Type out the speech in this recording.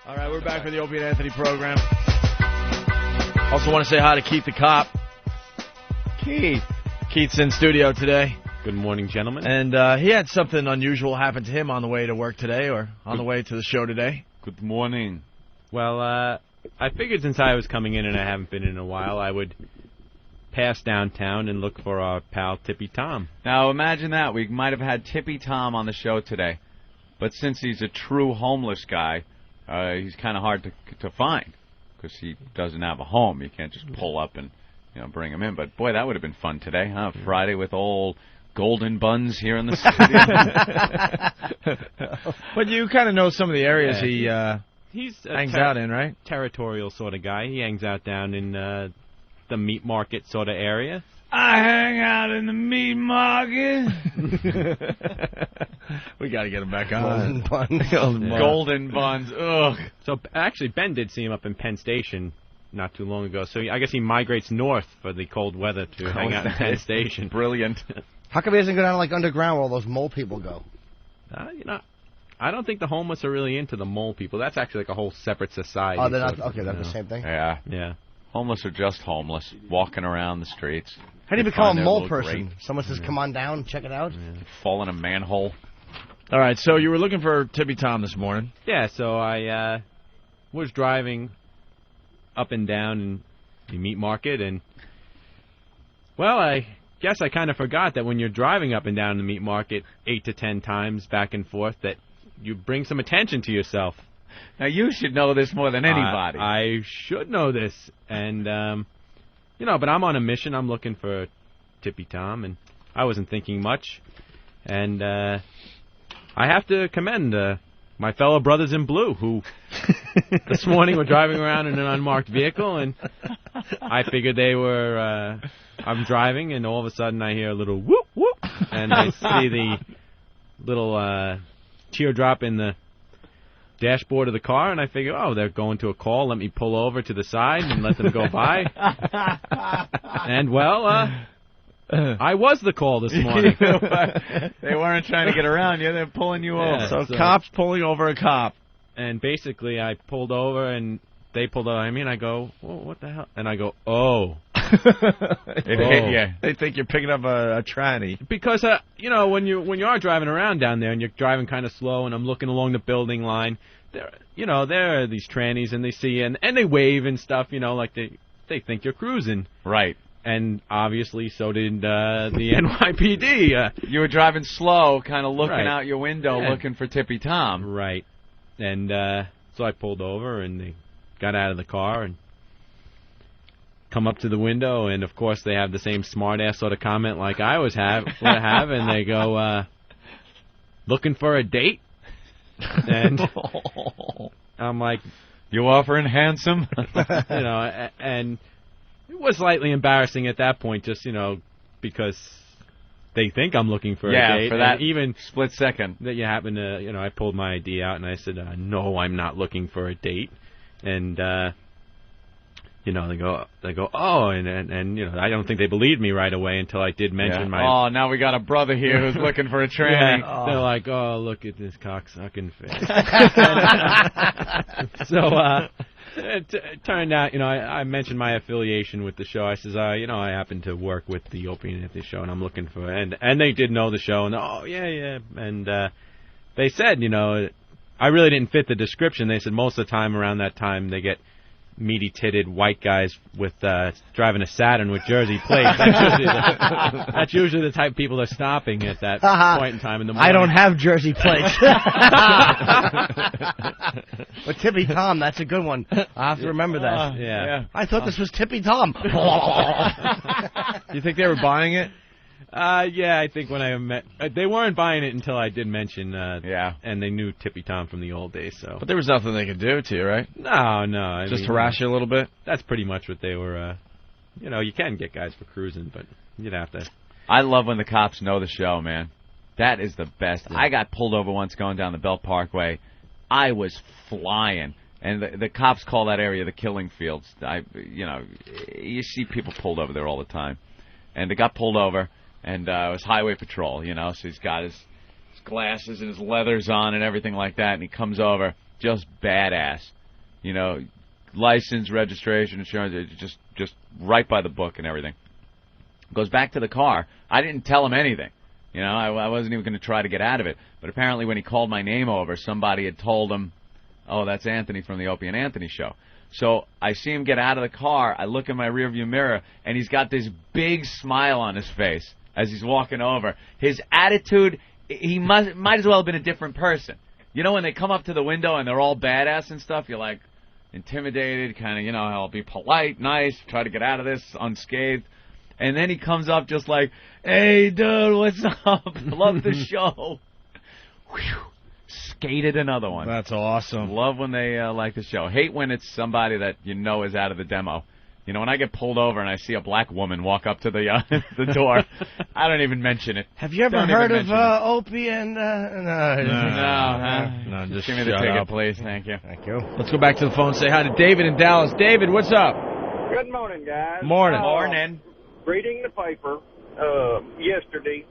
All right, we're back for the Opie Anthony program. Also want to say hi to Keith the Cop. Keith's in studio today. Good morning, gentlemen. And he had something unusual happen to him on the way to work today or on the way to the show today. Good morning. Well, I figured since I was coming in and I haven't been in a while, I would pass downtown and look for our pal Tippy Tom. Now, imagine that. We might have had Tippy Tom on the show today. But since he's a true homeless guy, he's kind of hard to find because he doesn't have a home. You can't just pull up and bring him in. But, boy, that would have been fun today, huh? Friday with old Golden Buns here in the studio. But you kind of know some of the areas He's hangs out in, right? Territorial sort of guy. He hangs out down in the meat market sort of area. I hang out in the meat market. We got to get him back on. Golden Buns. Ugh. So, actually, Ben did see him up in Penn Station not too long ago. So, I guess he migrates north for the cold weather to hang out in Penn Station. Brilliant. How come he doesn't go down like underground where all those mole people go? I don't think the homeless are really into the mole people. That's actually like a whole separate society. Oh, they're not. Okay, that's the same thing. Yeah. Yeah. Homeless are just homeless, walking around the streets. How do you become a mole little person? grate. Someone says, "Come on down, check it out." Yeah. Fall in a manhole. All right, so you were looking for Tippy Tom this morning. Yeah, so I was driving up and down in the meat market, and, well, I guess I kind of forgot that when you're driving up and down the meat market 8 to 10 times back and forth, that you bring some attention to yourself. Now, you should know this more than anybody. I should know this, and, but I'm on a mission. I'm looking for Tippy Tom, and I wasn't thinking much, and I have to commend my fellow brothers in blue who this morning were driving around in an unmarked vehicle, and I figured they were, I'm driving, and all of a sudden I hear a little whoop, whoop, and I see the little teardrop in the dashboard of the car, and I figure, oh, they're going to a call. Let me pull over to the side and let them go by. And, well, I was the call this morning. They weren't trying to get around you. They're pulling you over. So cops pulling over a cop. And basically I pulled over, and they pulled over. I go, well, what the hell? And I go, oh. It hit you. They think you're picking up a tranny. Because, when you are driving around down there and you're driving kind of slow and I'm looking along the building line, there are these trannies and they see you and they wave and stuff, like they think you're cruising. Right. And obviously so did the NYPD. You were driving slow, kind of looking Right. out your window looking for Tippy Tom. Right. And so I pulled over and they got out of the car and come up to the window, and of course they have the same smart-ass sort of comment like I would have, and they go, looking for a date? And I'm like, You offering handsome? And it was slightly embarrassing at that point, just, because they think I'm looking for a date. For that and even split second. that you happen to, I pulled my ID out and I said, no, I'm not looking for a date. And, they go, oh, and I don't think they believed me right away until I did mention my... Oh, now we got a brother here who's looking for a tranny. Yeah, they're like, oh, look at this cocksucking face. So, it turned out, I mentioned my affiliation with the show. I says, I happen to work with the Opie Anthony show, and I'm looking for... And they did know the show, and, oh, yeah. And they said, I really didn't fit the description. They said most of the time around that time they get meaty-titted white guys with driving a Saturn with Jersey plates. That's usually the type of people they're stopping at that point in time in the morning. I don't have Jersey plates. But Tippy Tom, that's a good one. I have to remember that. Yeah. I thought this was Tippy Tom. You think they were buying it? Yeah, I think when I met... they weren't buying it until I did mention... And they knew Tippy Tom from the old days, so... But there was nothing they could do to you, right? No. Just harass you a little bit? That's pretty much what they were... you can get guys for cruising, but you'd have to... I love when the cops know the show, man. That is the best. Yeah. I got pulled over once going down the Belt Parkway. I was flying. And the cops call that area the killing fields. You see people pulled over there all the time. And they got pulled over... And it was highway patrol, so he's got his glasses and his leathers on and everything like that, and he comes over, just badass. You know, license, registration, insurance, just right by the book and everything. Goes back to the car. I didn't tell him anything. You know, I wasn't even going to try to get out of it. But apparently when he called my name over, somebody had told him, oh, that's Anthony from the Opie Anthony show. So I see him get out of the car. I look in my rearview mirror, and he's got this big smile on his face as he's walking over. His attitude, he might as well have been a different person. You know, when they come up to the window and they're all badass and stuff, you're like intimidated, kind of, you know, I'll be polite, nice, try to get out of this unscathed. And then he comes up just like, hey, dude, what's up? Love the show. Whew. Skated another one. That's awesome. Love when they like the show. Hate when it's somebody that you know is out of the demo. You know, when I get pulled over and I see a black woman walk up to the the door, I don't even mention it. Have you ever heard of Opie and... No, just give me the shut ticket, up. please. Thank you. Thank you. Let's go back to the phone and say hi to David in Dallas. David, what's up? Good morning, guys. Morning. Morning. Reading the paper yesterday,